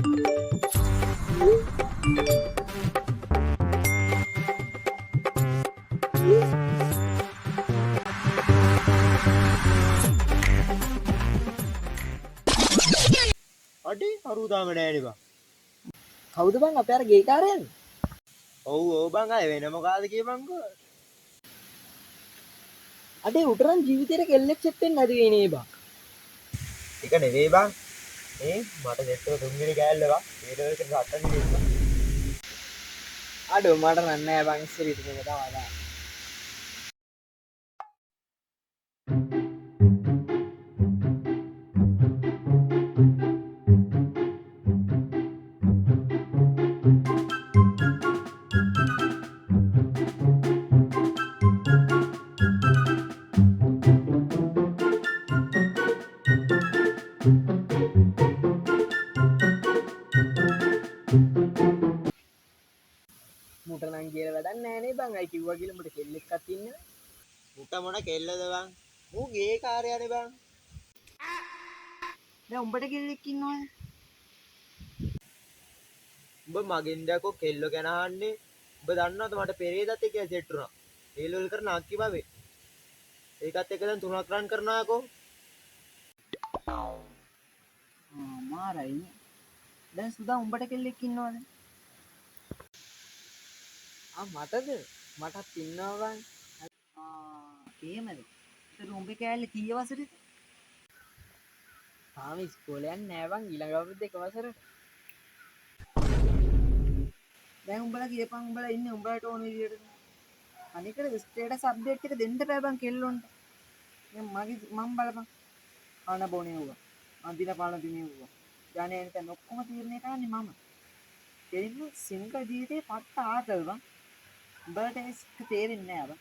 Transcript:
අඩේ කරු තාම නෑනේ බං. කවුද බං අපේ අර ගේකාරයන්? ඔව් ඔව් බං අය වෙන මොකාද කියපන්කෝ. අඩේ උටරන් ජීවිතේට කෙල්ලෙක් සෙට් වෙන්නේ නැති වෙන්නේ බං. ඒක නෙවෙයි බං. මට දෙට්ටෝ තුන්වෙනි කෑල්ල බං. ඒකට හටන්නේ ඉන්න. අඩෝ මට නෑ බං ඉස්සර ඉතින් ඒක තමයි. මුට නම් කියලා වැඩක් නෑනේ බං. අයි කිව්වා කියලා මුට කෙල්ලෙක්වත් ඉන්නේ. මුට මොන කෙල්ලද බං? ඌ ගේ කාර්යයනේ බං. දැන් උඹට කෙල්ලෙක් ඉන්නවද? උඹ මගෙන් දැකෝ කෙල්ල ගැන අහන්නේ. උඹ දන්නවද මට පෙරේදත් එක්ක සෙට් වුණා. ඒලොල් කරන අක්කි බබේ. ඒකත් එක්ක දැන් 3ක් රන් කරනවාකෝ. මාරයි. දැන් සුදා උඹට කෙල්ලෙක් ඉන්නවද? මටද? මටත් ඉන්නවා බං. එහෙමද? ඒතර උඹේ කෑල්ලේ කීය වසරේද? තාම ඉස්කෝලේ යන්නේ නෑ බං. ඊළඟ අවුරුද්දේ එක වසරට. දැන් උඹලා කියපන් උඹලා ඉන්නේ උඹලට ඕන විදියට. අනිකට ස්ටේටස් අප්ඩේට් එක දෙන්න බෑ බං කෙල්ලොන්ට. දැන් මම බලපන්. කන බොනේ උවා. අඳින පාන දිනේ උවා. යන්නේ නැත්නම් ඔක්කොම තීරණය කරන්නේ මම. එනිසා සිංගල් ජීවිතේ පට්ට ආතල් බං. උඹලට ඒක තේරෙන්නේ නෑ බං.